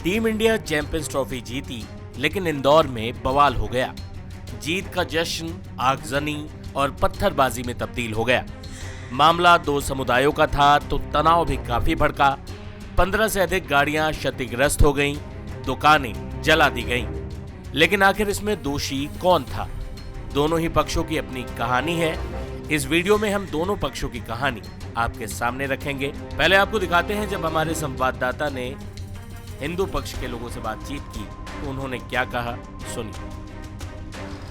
Team India champions trophy जीती, लेकिन इंदौर में बवाल हो गया। जीत का जश्न आगजनी और पत्थरबाजी में तब्दील हो गया। मामला दो समुदायों का था तो तनाव भी काफी भड़का। 15 से अधिक गाड़ियां क्षतिग्रस्त हो गईं, दुकानें जला दी गईं। लेकिन आखिर इसमें दोषी कौन था? दोनों ही पक्षों की अपनी कहानी है। इस वीडियो में हम दोनों पक्षों की कहानी आपके सामने रखेंगे। पहले आपको दिखाते हैं जब हमारे संवाददाता ने हिंदू पक्ष के लोगों से बातचीत की तो उन्होंने क्या कहा, सुनिए।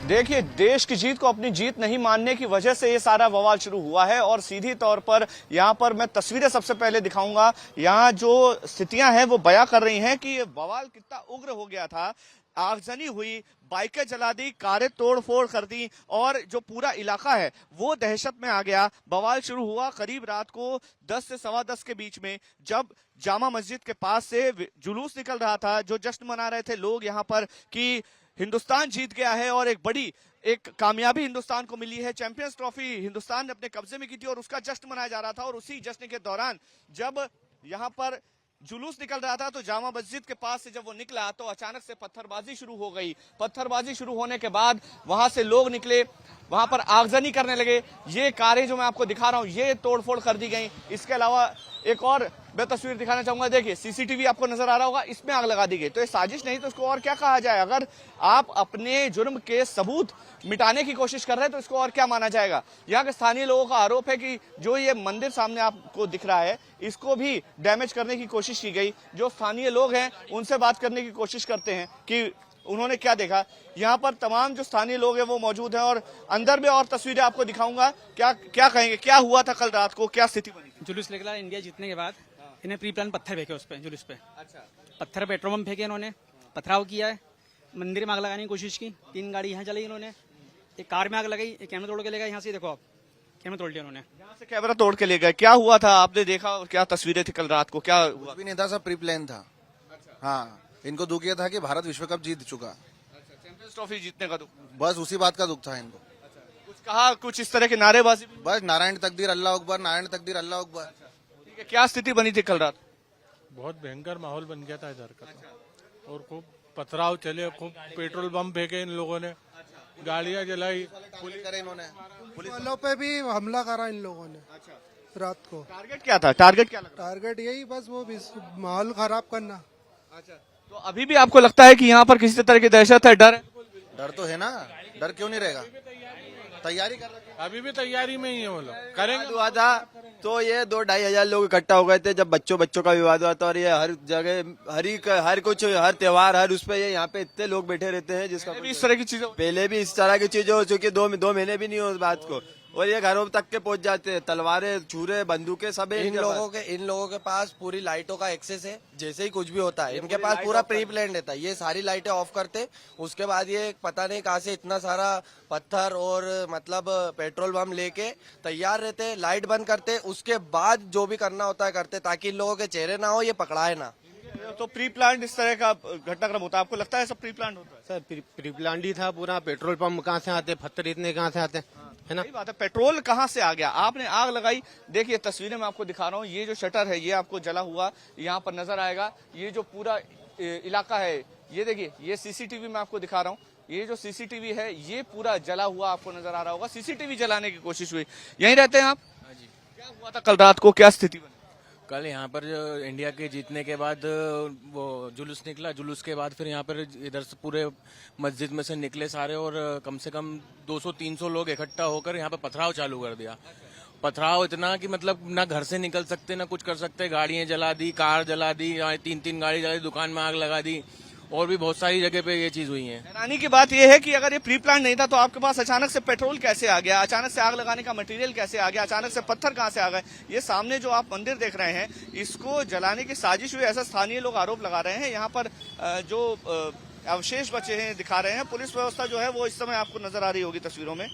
देखिए, देश की जीत को अपनी जीत नहीं मानने की वजह से ये सारा बवाल शुरू हुआ है और सीधी तौर पर यहाँ पर मैं तस्वीरें सबसे पहले दिखाऊंगा। यहाँ जो स्थितियां हैं वो बयां कर रही हैं कि ये बवाल कितना उग्र हो गया था। आगजनी हुई, बाइकें जला दी, कारें तोड़ फोड़ कर दी और जो पूरा इलाका है वो दहशत में आ गया। बवाल शुरू हुआ करीब रात को 10 से सवा 10 के बीच में, जब जामा मस्जिद के पास से जुलूस निकल रहा था। जो जश्न मना रहे थे लोग यहाँ पर कि हिंदुस्तान जीत गया है और एक कामयाबी हिंदुस्तान को मिली है। चैंपियंस ट्रॉफी हिंदुस्तान ने अपने कब्जे में की थी और उसका जश्न मनाया जा रहा था। और उसी जश्न के दौरान जब यहाँ पर जुलूस निकल रहा था तो जामा मस्जिद के पास से जब वो निकला तो अचानक से पत्थरबाजी शुरू हो गई। पत्थरबाजी शुरू होने के बाद वहां से लोग निकले, वहां पर आगजनी करने लगे। ये कारें जो मैं आपको दिखा रहा हूं ये तोड़फोड़ कर दी गई। इसके अलावा एक और मैं तस्वीर दिखाना चाहूंगा। देखिए, सीसीटीवी आपको नजर आ रहा होगा, इसमें आग लगा दी गई। तो ये साजिश नहीं तो इसको और क्या कहा जाए? अगर आप अपने जुर्म के सबूत मिटाने की कोशिश कर रहे हैं तो इसको और क्या माना जाएगा? यहाँ के स्थानीय लोगों का आरोप है कि जो ये मंदिर सामने आपको दिख रहा है इसको भी डैमेज करने की कोशिश की गई। जो स्थानीय लोग हैं उनसे बात करने की कोशिश करते हैं कि उन्होंने क्या देखा। यहाँ पर तमाम जो स्थानीय लोग हैं वो मौजूद हैं और अंदर में और तस्वीरें आपको दिखाऊंगा। क्या कहेंगे, क्या हुआ था कल रात को, क्या स्थिति बनी? जुलूस निकला इंडिया जीतने के बाद इन्हें प्री प्लान पत्थर फेंके उस पे, जुलूस पे। अच्छा, पत्थर पेट्रोल पंप फेंके इन्होंने, पथराव किया है, मंदिर में आग लगाने की कोशिश की। 3 गाड़ी यहाँ जलाई इन्होंने, एक कार में आग लगाई, एक कैमरा तोड़ के ले गए। यहाँ से देखो आप, कैमरा तोड़ लिया उन्होंने। यहाँ से कैमरा तोड़ के ले गए। क्या हुआ था आपने देखा और क्या तस्वीरें थी कल रात को? क्या हुआ? भी नहीं था, सब प्री प्लान था। हाँ, इनको दुख ये था कि भारत विश्व कप जीत चुका। चैंपियंस ट्रॉफी जीतने का दुख, बस उसी बात का दुख था इनको। कुछ कहा, कुछ इस तरह की नारेबाजी भी? बस नारायण तकदीर अल्लाह अकबर, नारायण तकदीर अल्लाह अकबर। ठीक है, क्या स्थिति बनी थी कल रात? बहुत भयंकर माहौल बन गया था इधर का। और खूब पथराव चले, खूब पेट्रोल बम फेंके इन लोगों ने, गाड़ियां जलाई, पुलिस करे इन्होंने। पुलिस वालों पे भी हमला करा इन लोगों ने रात को। टारगेट क्या था? टारगेट क्या लगा? टारगेट यही बस वो माहौल खराब करना। अच्छा, तो अभी भी आपको लगता है कि यहाँ पर किसी तरह की दहशत है, डर है? डर तो है ना, डर क्यों नहीं रहेगा? तैयारी कर रहे हैं। अभी भी तैयारी में ही है वो लोग, करेंगे। हुआ था तो ये 2-2.5 हजार लोग इकट्ठा हो गए थे जब बच्चों का विवाद हुआ था। और ये हर जगह हर कुछ, हर त्योहार, हर उस पे ये यहाँ पे इतने लोग बैठे रहते हैं जिसका इस तरह की चीजें पहले भी इस तरह की चीजें हो चुकी। 2 महीने भी नहीं हो उस बात को, और ये घरों तक के पहुंच जाते हैं। तलवारें, छुरे, बंदूकें सब इन लोगों के पास पूरी लाइटों का एक्सेस है। जैसे ही कुछ भी होता है इनके पास पूरा प्री प्लान रहता है। ये सारी लाइटें ऑफ करते, उसके बाद ये पता नहीं कहाँ से इतना सारा पत्थर और मतलब पेट्रोल बम लेके तैयार रहते, लाइट बंद करते, उसके बाद जो भी करना होता है करते, ताकि इन लोगों के चेहरे ना हो, ये पकड़ाए ना। तो प्री प्लान इस तरह का घटनाक्रम होता है, आपको लगता है सब प्री प्लान होता है? सर प्री प्लान ही था पूरा। पेट्रोल पंप कहाँ से आते, पत्थर इतने कहाँ से आते है ना? सही बात है, पेट्रोल कहाँ से आ गया? आपने आग लगाई। देखिए, तस्वीरें मैं आपको दिखा रहा हूँ। ये जो शटर है ये आपको जला हुआ यहाँ पर नजर आएगा। ये जो पूरा इलाका है ये देखिए, ये सीसीटीवी मैं आपको दिखा रहा हूँ। ये जो सीसीटीवी है ये पूरा जला हुआ आपको नजर आ रहा होगा। सीसीटीवी जलाने की कोशिश हुई। यहीं रहते हैं आप? हाँ जी। क्या हुआ था कल रात को, क्या स्थिति बनी? कल यहाँ पर जो इंडिया के जीतने के बाद वो जुलूस निकला, जुलूस के बाद फिर यहाँ पर इधर से पूरे मस्जिद में से निकले सारे और कम से कम 200-300 लोग इकट्ठा होकर यहाँ पर पथराव चालू कर दिया। पथराव इतना कि मतलब ना घर से निकल सकते ना कुछ कर सकते। गाड़ियां जला दी, कार जला दी, 3 गाड़ी जला दी, दुकान में आग लगा दी और भी बहुत सारी जगह पे ये चीज हुई है। हैरानी की बात यह है कि अगर ये प्री प्लान नहीं था तो आपके पास अचानक से पेट्रोल कैसे आ गया, अचानक से आग लगाने का मटेरियल कैसे आ गया, अचानक से पत्थर कहां से आ गए? ये सामने जो आप मंदिर देख रहे हैं इसको जलाने की साजिश हुई, ऐसा स्थानीय लोग आरोप लगा रहे हैं। यहाँ पर जो अवशेष बचे हैं दिखा रहे हैं। पुलिस व्यवस्था जो है वो इस समय आपको नजर आ रही होगी तस्वीरों में।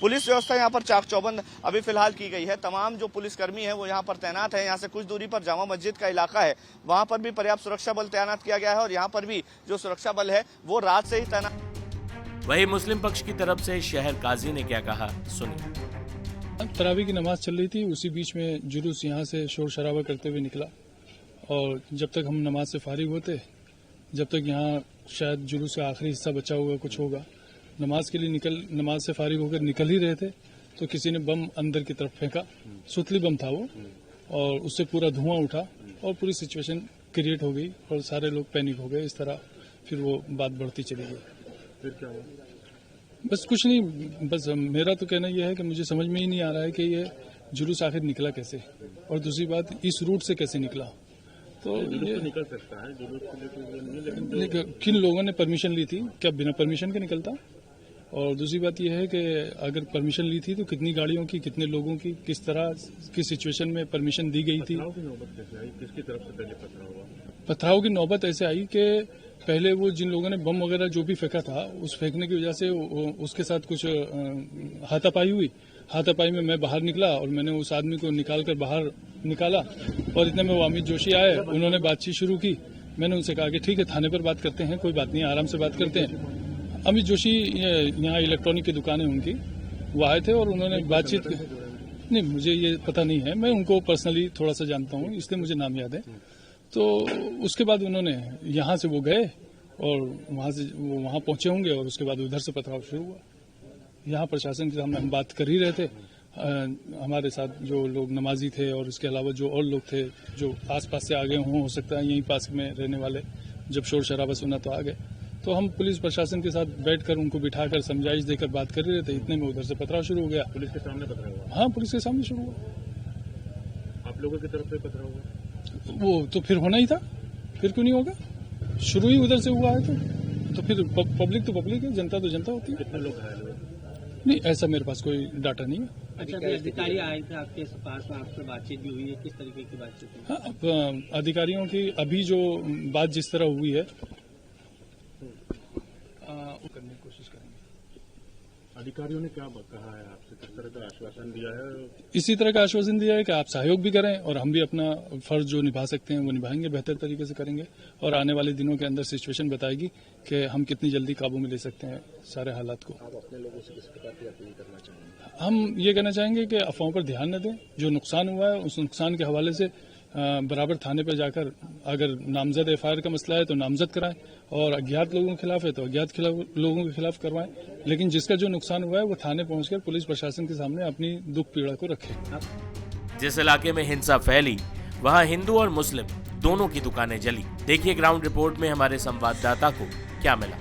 पुलिस व्यवस्था यहाँ पर चाक चौबंद अभी फिलहाल की गई है। तमाम जो पुलिसकर्मी है वो यहाँ पर तैनात है। यहाँ से कुछ दूरी पर जामा मस्जिद का इलाका है, वहाँ पर भी पर्याप्त सुरक्षा बल तैनात किया गया है और यहाँ पर भी जो सुरक्षा बल है वो रात से ही तैनात। वही मुस्लिम पक्ष की तरफ से शहर काजी ने क्या कहा, सुनिए। तरावी की नमाज चल रही थी, उसी बीच में जुलूस यहाँ से शोर शराबा करते हुए निकला और जब तक हम नमाज से फारिग होते जब तक यहाँ शायद जुलूस का आखिरी हिस्सा बचा होगा, कुछ होगा, नमाज के लिए नमाज से फारिग होकर निकल ही रहे थे तो किसी ने बम अंदर की तरफ फेंका। सुतली बम था वो, और उससे पूरा धुआं उठा और पूरी सिचुएशन क्रिएट हो गई और सारे लोग पैनिक हो गए। इस तरह फिर वो बात बढ़ती चली गई। फिर क्या हुआ? बस कुछ नहीं, बस मेरा तो कहना यह है कि मुझे समझ में ही नहीं आ रहा है कि ये जुलूस आखिर निकला कैसे, और दूसरी बात इस रूट से कैसे निकला। तो ये निकल सकता है जुलूस के लिए, लेकिन किन लोगों ने परमिशन ली थी, क्या बिना परमिशन के निकलता? और दूसरी बात यह है कि अगर परमिशन ली थी तो कितनी गाड़ियों की, कितने लोगों की, किस तरह की सिचुएशन में परमिशन दी गई थी। पथराव की नौबत कैसे आई? किसकी तरफ से पहले पथराव हुआ? पथराव की नौबत ऐसे आई कि पहले वो जिन लोगों ने बम वगैरह जो भी फेंका था, उस फेंकने की वजह से उसके साथ कुछ हाथापाई हुई। हाथापाई में मैं बाहर निकला और मैंने उस आदमी को निकाल कर बाहर निकाला, और इतने में वो अमित जोशी आए, उन्होंने बातचीत शुरू की। मैंने उनसे कहा कि ठीक है, थाने पर बात करते हैं, कोई बात नहीं, आराम से बात करते हैं। अमित जोशी यहाँ इलेक्ट्रॉनिक की दुकान है उनकी, वो आए थे और उन्होंने बातचीत। नहीं, मुझे ये पता नहीं है, मैं उनको पर्सनली थोड़ा सा जानता हूँ, इसलिए मुझे नाम याद है। तो उसके बाद उन्होंने यहाँ से वो गए और वहाँ से वो वहाँ पहुंचे होंगे, और उसके बाद उधर से पथराव शुरू हुआ। यहाँ प्रशासन के सामने हम बात कर ही रहे थे। हमारे साथ जो लोग नमाजी थे और इसके अलावा जो और लोग थे जो आसपास से आ गए हों, हो सकता है यहीं पास में रहने वाले, जब शोर शराबा सुना तो आ गए। तो हम पुलिस प्रशासन के साथ बैठकर उनको बिठाकर समझाइश देकर बात कर रहे थे। इतने में उधर से पथराव शुरू हो गया। पुलिस के सामने पथराव हुआ? हाँ, पुलिस के सामने शुरू हुआ। आप लोगों की तरफ से पथराव हुआ? वो तो फिर होना ही था, फिर क्यों नहीं होगा? शुरू ही उधर से हुआ है तो फिर पब्लिक तो पब्लिक है, जनता तो जनता होती है। कितने लोग घायल हुए? नहीं, ऐसा मेरे पास कोई डाटा नहीं है। अधिकारी आए थे आपके पास, आपसे बातचीत भी हुई है, किस तरीके की बातचीत हुई? हाँ, अधिकारियों की अभी जो बात जिस तरह हुई है करने की कोशिश करेंगे। अधिकारियों ने क्या कहा है आपसे, किस तरह का आश्वासन दिया है? इसी तरह का आश्वासन दिया है कि आप सहयोग भी करें और हम भी अपना फर्ज जो निभा सकते हैं वो निभाएंगे, बेहतर तरीके से करेंगे, और आने वाले दिनों के अंदर सिचुएशन बताएगी कि हम कितनी जल्दी काबू में ले सकते हैं सारे हालात को। आप अपने लोगों से किस प्रकार की अपील करना चाहेंगे? हम ये कहना चाहेंगे कि अफवाहों पर ध्यान न दें। जो नुकसान हुआ है उस नुकसान के हवाले से बराबर थाने पर जाकर, अगर नामजद एफआईआर का मसला है तो नामजद कराएं, और अज्ञात लोगों के खिलाफ है तो अज्ञात लोगों के खिलाफ करवाएं। लेकिन जिसका जो नुकसान हुआ है वो थाने पहुंचकर पुलिस प्रशासन के सामने अपनी दुख पीड़ा को रखे। जिस इलाके में हिंसा फैली वहां हिंदू और मुस्लिम दोनों की दुकानें जली। देखिए ग्राउंड रिपोर्ट में हमारे संवाददाता को क्या मिला।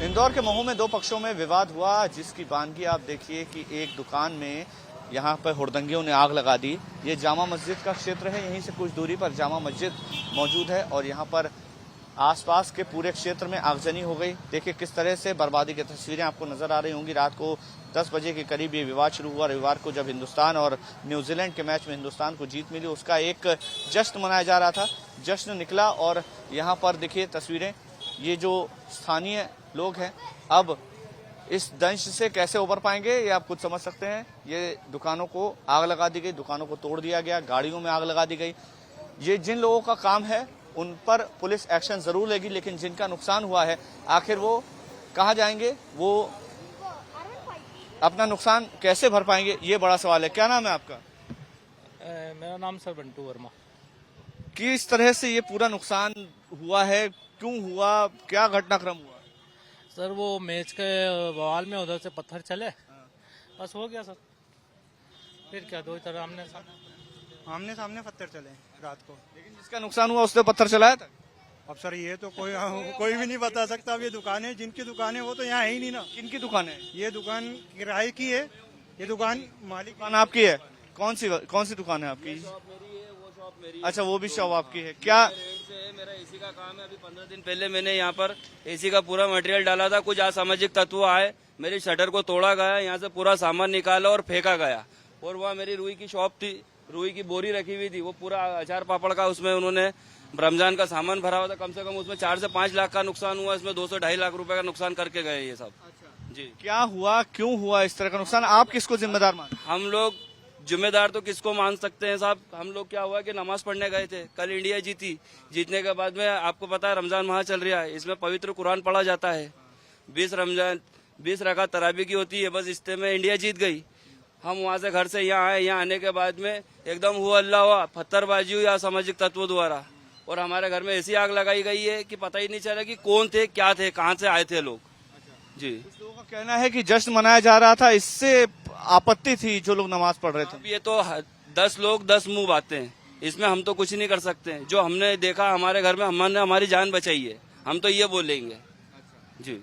इंदौर के महू में दो पक्षों में विवाद हुआ, जिसकी बानगी आप देखिए कि एक दुकान में यहाँ पर हुड़दंगियों ने आग लगा दी। ये जामा मस्जिद का क्षेत्र है, यहीं से कुछ दूरी पर जामा मस्जिद मौजूद है, और यहाँ पर आसपास के पूरे क्षेत्र में आगजनी हो गई। देखिए किस तरह से बर्बादी की तस्वीरें आपको नजर आ रही होंगी। रात को 10 बजे के करीब ये विवाद शुरू हुआ। रविवार को जब हिंदुस्तान और न्यूजीलैंड के मैच में हिंदुस्तान को जीत मिली, उसका एक जश्न मनाया जा रहा था। जश्न निकला और यहाँ पर देखिए तस्वीरें, ये जो स्थानीय लोग हैं अब इस दंश से कैसे उबर पाएंगे ये आप खुद समझ सकते हैं। ये दुकानों को आग लगा दी गई, दुकानों को तोड़ दिया गया, गाड़ियों में आग लगा दी गई। ये जिन लोगों का काम है उन पर पुलिस एक्शन जरूर लेगी, लेकिन जिनका नुकसान हुआ है आखिर वो कहाँ जाएंगे, वो अपना नुकसान कैसे भर पाएंगे, ये बड़ा सवाल है। क्या नाम है आपका? मेरा नाम सर बंटू वर्मा। किस तरह से ये पूरा नुकसान हुआ है, क्यों हुआ, क्या घटनाक्रम हुआ? सर वो मैच के बवाल में उधर से पत्थर चले, बस हो गया सर। फिर क्या, दो तरह आमने सामने पत्थर चले रात को। लेकिन जिसका नुकसान हुआ उसने पत्थर चलाया था। अब सर ये तो कोई भी नहीं बता सकता। अब ये दुकानें, जिनकी दुकानें वो तो यहाँ है ही नहीं ना। किनकी दुकान है? ये दुकान किराए की है, ये दुकान मालिक। दुकान आपकी है? कौन सी दुकान है आपकी? अच्छा, वो भी शॉप आपकी है। क्या मेरा एसी का काम है। अभी 15 दिन पहले मैंने यहाँ पर एसी का पूरा मटेरियल डाला था। कुछ असामाजिक तत्व आए, मेरी शटर को तोड़ा गया, यहाँ से पूरा सामान निकाला और फेंका गया। और वहाँ मेरी रुई की शॉप थी, रुई की बोरी रखी हुई थी, वो पूरा अचार पापड़ का उसमें उन्होंने रमजान का सामान भरा हुआ था। कम से कम उसमें 4 से 5 लाख का नुकसान हुआ। इसमें 2 से 2.5 लाख रुपए का नुकसान करके गए ये सब। जी, क्या हुआ, क्यों हुआ इस तरह का नुकसान? आप किसको जिम्मेदार मानते? हम लोग जिम्मेदार तो किसको मान सकते हैं साहब। हम लोग क्या हुआ कि नमाज पढ़ने गए थे, कल इंडिया जीती। जीतने के बाद में आपको पता है रमजान माह चल रहा है, इसमें पवित्र कुरान पढ़ा जाता है। 20 रकात तरावी की होती है। बस इस्ते में इंडिया जीत गई। हम वहाँ से घर से यहाँ आए। यहाँ आने के बाद में एकदम हुआ अल्लाह हुआ, पत्थरबाजी हुई असामाजिक तत्वों द्वारा। और हमारे घर में ऐसी आग लगाई गई है कि पता ही नहीं चला कि कौन थे, क्या थे, कहाँ से आए थे लोग। जी, कुछ लोगों का कहना है कि जश्न मनाया जा रहा था, इससे आपत्ति थी जो लोग नमाज पढ़ रहे थे। अब ये तो 10 लोग 10 मुंह बातें हैं, इसमें हम तो कुछ नहीं कर सकते हैं। जो हमने देखा हमारे घर में, हमने हमारी जान बचाई है, हम तो ये बोलेंगे। जी,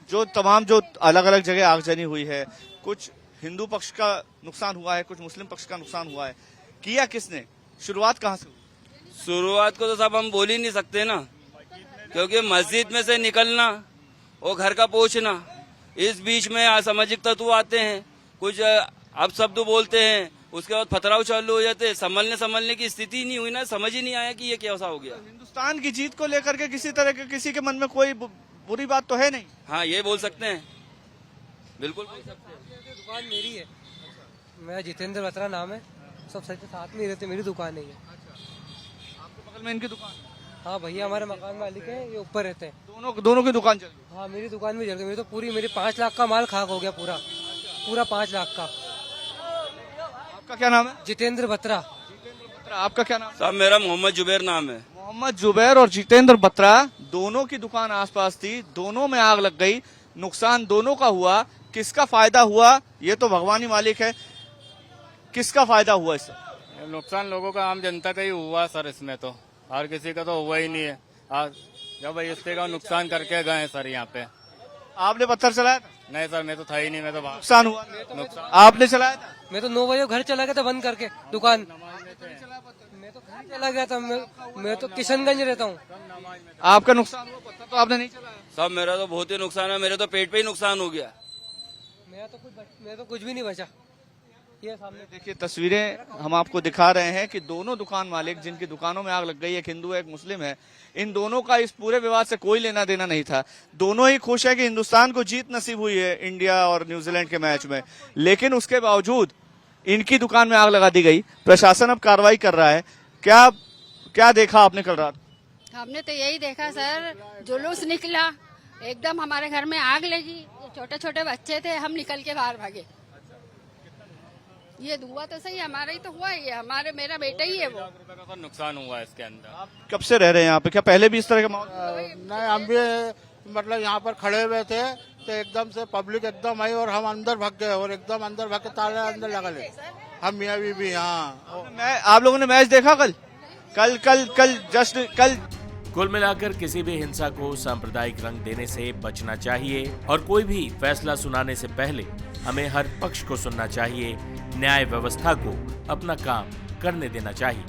जो तमाम जो अलग अलग जगह आगजनी हुई है, कुछ हिंदू पक्ष का नुकसान हुआ है, कुछ मुस्लिम पक्ष का नुकसान हुआ है, किया किसने, शुरुआत कहाँ से हुई? शुरुआत को तो सब हम बोल ही नहीं सकते ना, क्योंकि मस्जिद में से निकलना और घर का पहुंचना, इस बीच में असामाजिक तत्व आते हैं, कुछ अपशब्द बोलते हैं, उसके बाद पथराव चालू हो जाते हैं। संभलने की स्थिति नहीं हुई ना, समझ ही नहीं आया कि ये कैसा हो गया। हिंदुस्तान की जीत को लेकर के किसी तरह के किसी के मन में कोई बुरी बात तो है नहीं। हाँ, ये बोल सकते हैं, बिल्कुल बोल सकते हैं। दुकान मेरी है, मेरा जितेंद्र बत्रा नाम है, सब साथ में ही रहते, मेरी दुकान है ये। आपके बगल में इनकी दुकान है? हाँ भैया, हमारे मकान मालिक है, ये ऊपर रहते हैं। दोनों की दुकान चल रही है? हाँ, मेरी दुकान भी जल गई, मेरी तो पूरी, मेरी 5 लाख का माल खाक हो गया, पूरा 5 लाख का। आपका क्या नाम है? जितेंद्र बत्रा। आपका क्या नाम? साहब मेरा मोहम्मद जुबैर नाम है। मोहम्मद जुबैर और जितेंद्र बत्रा, दोनों की दुकान आसपास थी, दोनों में आग लग गई, नुकसान दोनों का हुआ। किसका फायदा हुआ ये तो भगवान ही मालिक है, किसका फायदा हुआ इससे? नुकसान लोगों का, आम जनता का ही हुआ सर, इसमें तो हर किसी का तो हुआ ही नहीं है। जब इससे का नुकसान करके गए सर यहाँ पे। आपने पत्थर चलाया था? नहीं सर, मैं तो था ही नहीं, मैं तो नुकसान हुआ? आपने चलाया था? मैं तो 9 बजे घर चला गया था बंद करके दुकान। मैं तो घर चला गया था, मैं तो किशनगंज रहता हूँ। आपका नुकसान हुआ, पत्थर तो आपने नहीं चलाया? साहब मेरा तो बहुत ही नुकसान है, मेरे तो पेट पे ही नुकसान हो गया। मेरा तो कुछ भी नहीं बचा। ये सामने देखिए तस्वीरें हम आपको दिखा रहे हैं कि दोनों दुकान मालिक जिनकी दुकानों में आग लग गई, एक हिंदू है एक मुस्लिम है, इन दोनों का इस पूरे विवाद से कोई लेना देना नहीं था। दोनों ही खुश है कि हिंदुस्तान को जीत नसीब हुई है इंडिया और न्यूजीलैंड के मैच में, लेकिन उसके बावजूद इनकी दुकान में आग लगा दी गई। प्रशासन अब कार्रवाई कर रहा है। क्या देखा आपने कल रात? हमने तो यही देखा सर, जुलूस निकला, एकदम हमारे घर में आग लगी, छोटे छोटे बच्चे थे, हम निकल के बाहर भागे। ये धुआं तो सही हमारा ही तो हुआ, ये हमारे, मेरा बेटा ही है वो। का नुकसान हुआ इसके अंदर। कब से रह रहे हैं यहाँ पे? क्या पहले भी इस तरह का माहौल? नहीं, हम भी मतलब यहाँ पर खड़े हुए थे तो एकदम से पब्लिक एकदम आई और हम अंदर भाग गए, और एकदम अंदर भाग के ताले अंदर लगा ले हम मियाँ बीबी। हाँ, आप लोगों ने मैच देखा कल जस्ट कल? कुल मिलाकर किसी भी हिंसा को सांप्रदायिक रंग देने से बचना चाहिए और कोई भी फैसला सुनाने से पहले हमें हर पक्ष को सुनना चाहिए, न्याय व्यवस्था को अपना काम करने देना चाहिए।